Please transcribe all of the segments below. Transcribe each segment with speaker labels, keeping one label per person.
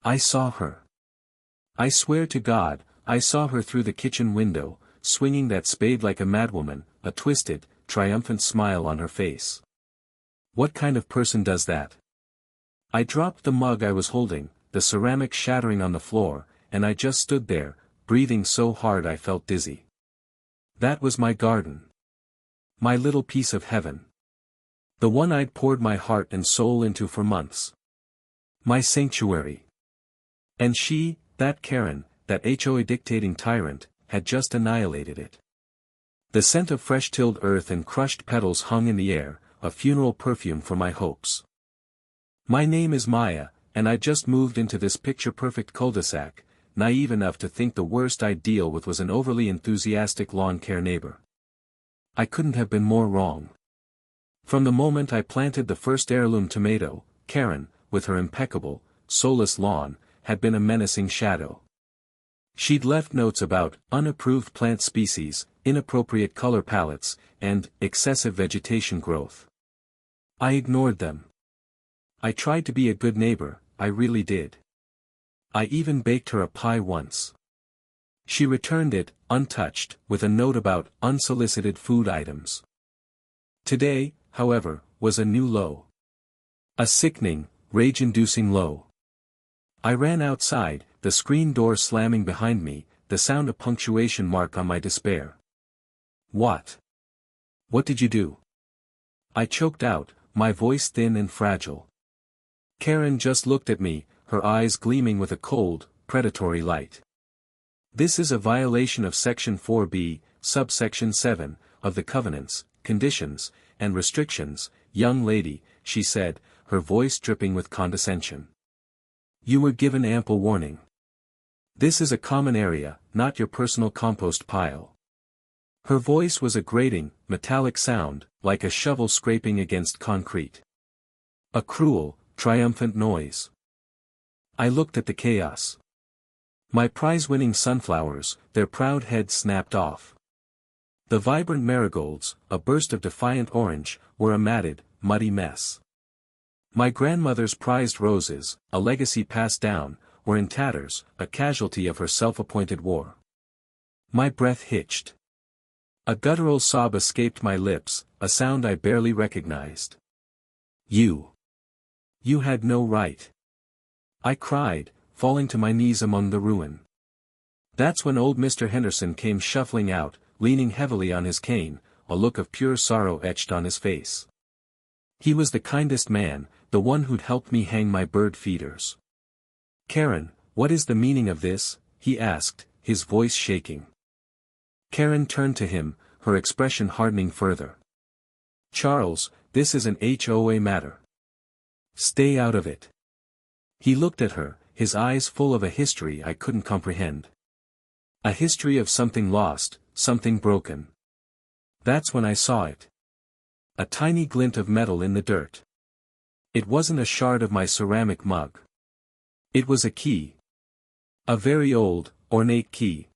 Speaker 1: I saw her. I swear to God, I saw her through the kitchen window, swinging that spade like a madwoman, a twisted, triumphant smile on her face. What kind of person does that? I dropped the mug I was holding, the ceramic shattering on the floor, and I just stood there, breathing so hard I felt dizzy. That was my garden. My little piece of heaven. The one I'd poured my heart and soul into for months. My sanctuary. And she, that Karen, that HOA dictating tyrant, had just annihilated it. The scent of fresh-tilled earth and crushed petals hung in the air, a funeral perfume for my hopes. My name is Maya, and I just moved into this picture-perfect cul-de-sac, naive enough to think the worst I'd deal with was an overly enthusiastic lawn care neighbor. I couldn't have been more wrong. From the moment I planted the first heirloom tomato, Karen, with her impeccable, soulless lawn, had been a menacing shadow. She'd left notes about unapproved plant species, inappropriate color palettes, and excessive vegetation growth. I ignored them. I tried to be a good neighbor, I really did. I even baked her a pie once. She returned it, untouched, with a note about unsolicited food items. Today, however, was a new low. A sickening, rage-inducing low. I ran outside, the screen door slamming behind me, the sound a punctuation mark on my despair. What? What did you do? I choked out, my voice thin and fragile. Karen just looked at me, her eyes gleaming with a cold, predatory light. This is a violation of Section 4b, subsection 7, of the Covenants, Conditions, and Restrictions, young lady, she said, her voice dripping with condescension. You were given ample warning. This is a common area, not your personal compost pile. Her voice was a grating, metallic sound, like a shovel scraping against concrete. A cruel, triumphant noise. I looked at the chaos. My prize-winning sunflowers, their proud heads snapped off. The vibrant marigolds, a burst of defiant orange, were a matted, muddy mess. My grandmother's prized roses, a legacy passed down, were in tatters, a casualty of her self-appointed war. My breath hitched. A guttural sob escaped my lips, a sound I barely recognized. You had no right. I cried, falling to my knees among the ruin. That's when old Mr. Henderson came shuffling out, leaning heavily on his cane, a look of pure sorrow etched on his face. He was the kindest man, the one who'd helped me hang my bird feeders. Karen, what is the meaning of this? He asked, his voice shaking. Karen turned to him, her expression hardening further. Charles, this is an HOA matter. Stay out of it. He looked at her, his eyes full of a history I couldn't comprehend. A history of something lost, something broken. That's when I saw it. A tiny glint of metal in the dirt. It wasn't a shard of my ceramic mug. It was a key. A very old, ornate key.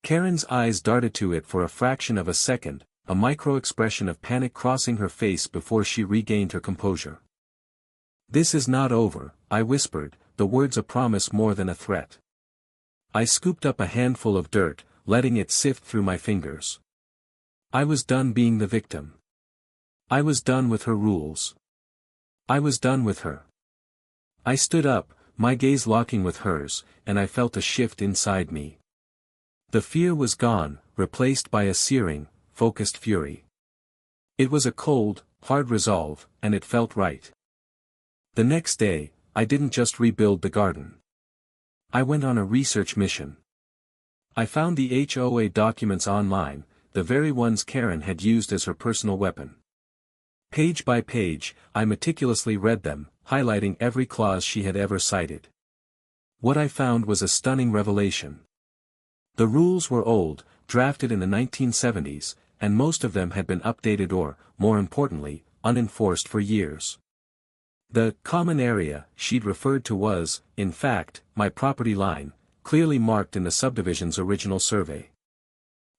Speaker 1: Karen's eyes darted to it for a fraction of a second, a micro-expression of panic crossing her face before she regained her composure. This is not over, I whispered, the words a promise more than a threat. I scooped up a handful of dirt, letting it sift through my fingers. I was done being the victim. I was done with her rules. I was done with her. I stood up, my gaze locking with hers, and I felt a shift inside me. The fear was gone, replaced by a searing, focused fury. It was a cold, hard resolve, and it felt right. The next day, I didn't just rebuild the garden. I went on a research mission. I found the HOA documents online, the very ones Karen had used as her personal weapon. Page by page, I meticulously read them, highlighting every clause she had ever cited. What I found was a stunning revelation. The rules were old, drafted in the 1970s, and most of them had been updated or, more importantly, unenforced for years. The common area she'd referred to was, in fact, my property line, clearly marked in the subdivision's original survey.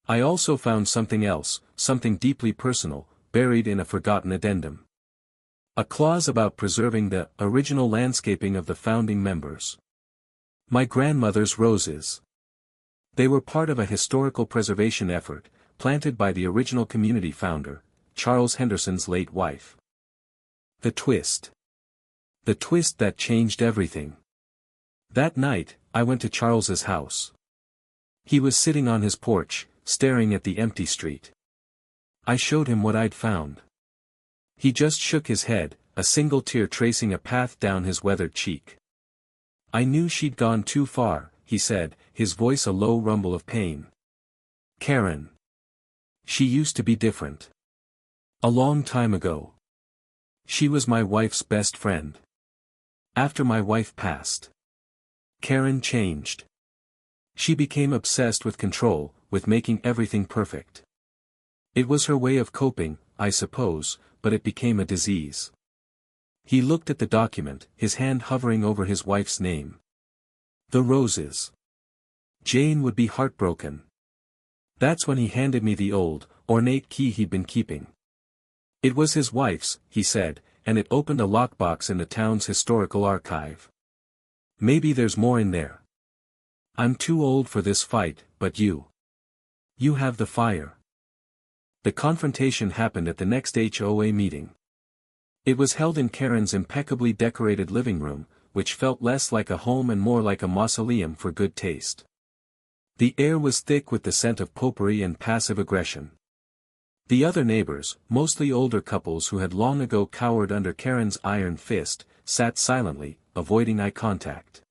Speaker 1: I also found something else, something deeply personal, buried in a forgotten addendum. A clause about preserving the original landscaping of the founding members. My grandmother's roses. They were part of a historical preservation effort, planted by the original community founder, Charles Henderson's late wife. The twist. The twist that changed everything. That night, I went to Charles's house. He was sitting on his porch, staring at the empty street. I showed him what I'd found. He just shook his head, a single tear tracing a path down his weathered cheek. I knew she'd gone too far, he said, his voice a low rumble of pain. Karen. She used to be different. A long time ago. She was my wife's best friend. After my wife passed, Karen changed. She became obsessed with control, with making everything perfect. It was her way of coping, I suppose, but it became a disease. He looked at the document, his hand hovering over his wife's name. The roses. Jane would be heartbroken. That's when he handed me the old, ornate key he'd been keeping. It was his wife's, he said, and it opened a lockbox in the town's historical archive. Maybe there's more in there. I'm too old for this fight, but you. You have the fire. The confrontation happened at the next HOA meeting. It was held in Karen's impeccably decorated living room, which felt less like a home and more like a mausoleum for good taste. The air was thick with the scent of potpourri and passive aggression. The other neighbors, mostly older couples who had long ago cowered under Karen's iron fist, sat silently, avoiding eye contact.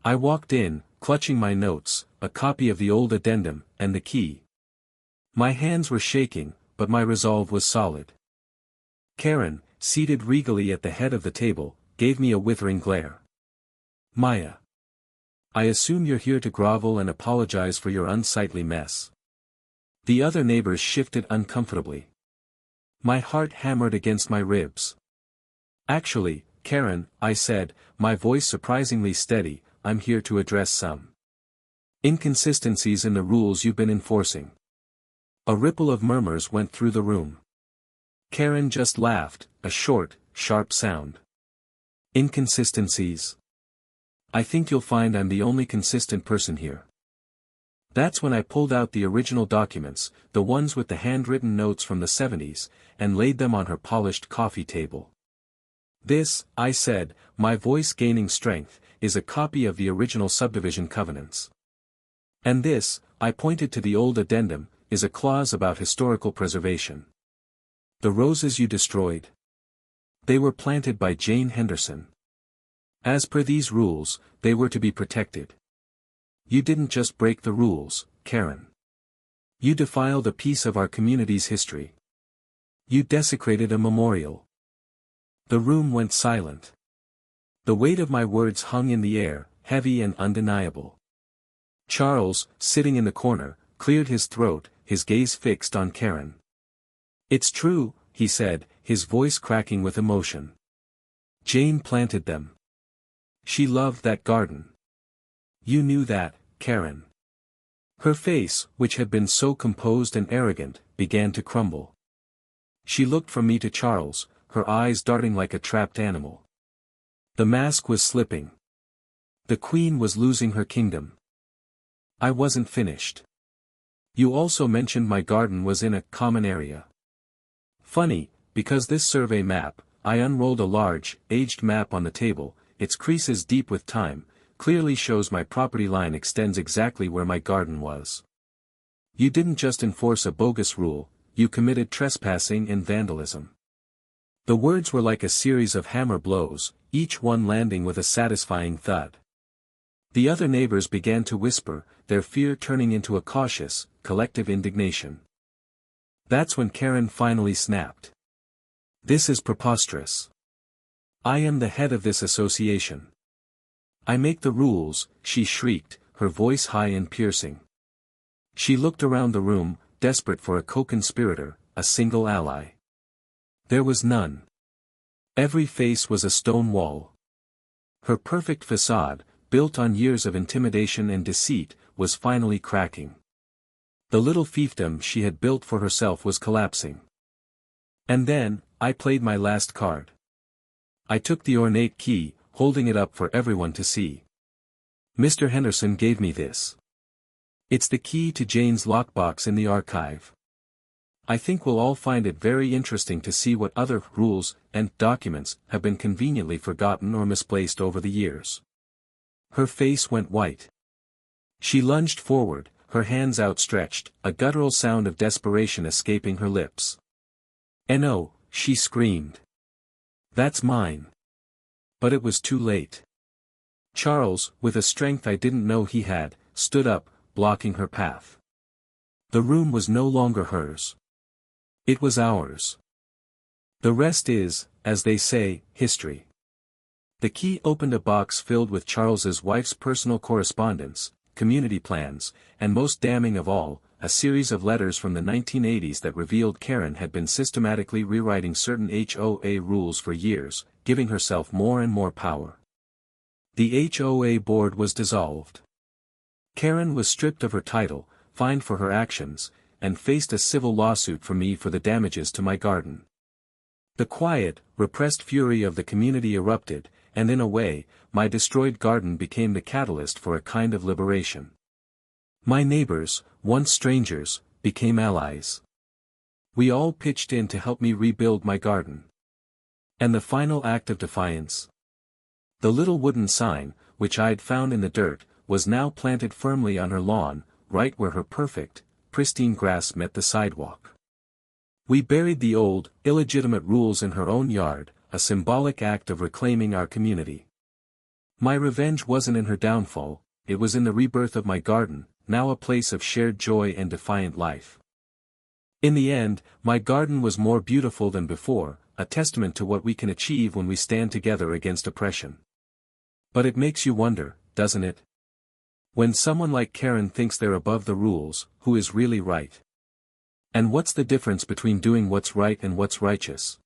Speaker 1: I walked in, clutching my notes, a copy of the old addendum, and the key. My hands were shaking, but my resolve was solid. Karen, seated regally at the head of the table, gave me a withering glare. Maya. I assume you're here to grovel and apologize for your unsightly mess. The other neighbors shifted uncomfortably. My heart hammered against my ribs. Actually, Karen, I said, my voice surprisingly steady, I'm here to address some inconsistencies in the rules you've been enforcing. A ripple of murmurs went through the room. Karen just laughed, a short, sharp sound. Inconsistencies. I think you'll find I'm the only consistent person here. That's when I pulled out the original documents, the ones with the handwritten notes from the 70s, and laid them on her polished coffee table. This, I said, my voice gaining strength, is a copy of the original subdivision covenants. And this, I pointed to the old addendum, is a clause about historical preservation. The roses you destroyed. They were planted by Jane Henderson. As per these rules, they were to be protected. You didn't just break the rules, Karen. You defiled a piece of our community's history. You desecrated a memorial. The room went silent. The weight of my words hung in the air, heavy and undeniable. Charles, sitting in the corner, cleared his throat, his gaze fixed on Karen. It's true, he said, his voice cracking with emotion. Jane planted them. She loved that garden. You knew that, Karen. Her face, which had been so composed and arrogant, began to crumble. She looked from me to Charles, her eyes darting like a trapped animal. The mask was slipping. The queen was losing her kingdom. I wasn't finished. You also mentioned my garden was in a common area. Funny, because this survey map, I unrolled a large, aged map on the table, its creases deep with time, clearly shows my property line extends exactly where my garden was. You didn't just enforce a bogus rule, you committed trespassing and vandalism. The words were like a series of hammer blows, each one landing with a satisfying thud. The other neighbors began to whisper, their fear turning into a cautious, collective indignation. That's when Karen finally snapped. This is preposterous. I am the head of this association. I make the rules, she shrieked, her voice high and piercing. She looked around the room, desperate for a co-conspirator, a single ally. There was none. Every face was a stone wall. Her perfect facade, built on years of intimidation and deceit, was finally cracking. The little fiefdom she had built for herself was collapsing. And then, I played my last card. I took the ornate key, holding it up for everyone to see. Mr. Henderson gave me this. It's the key to Jane's lockbox in the archive. I think we'll all find it very interesting to see what other rules and documents have been conveniently forgotten or misplaced over the years. Her face went white. She lunged forward, her hands outstretched, a guttural sound of desperation escaping her lips. "No," she screamed. "That's mine." But it was too late. Charles, with a strength I didn't know he had, stood up, blocking her path. The room was no longer hers. It was ours. The rest is, as they say, history. The key opened a box filled with Charles's wife's personal correspondence, community plans, and most damning of all, a series of letters from the 1980s that revealed Karen had been systematically rewriting certain HOA rules for years, giving herself more and more power. The HOA board was dissolved. Karen was stripped of her title, fined for her actions, and faced a civil lawsuit from me for the damages to my garden. The quiet, repressed fury of the community erupted, and in a way, my destroyed garden became the catalyst for a kind of liberation. My neighbors, once strangers, became allies. We all pitched in to help me rebuild my garden. And the final act of defiance? The little wooden sign, which I'd found in the dirt, was now planted firmly on her lawn, right where her perfect, pristine grass met the sidewalk. We buried the old, illegitimate rules in her own yard, a symbolic act of reclaiming our community. My revenge wasn't in her downfall, it was in the rebirth of my garden, now a place of shared joy and defiant life. In the end, my garden was more beautiful than before, a testament to what we can achieve when we stand together against oppression. But it makes you wonder, doesn't it? When someone like Karen thinks they're above the rules, who is really right? And what's the difference between doing what's right and what's righteous?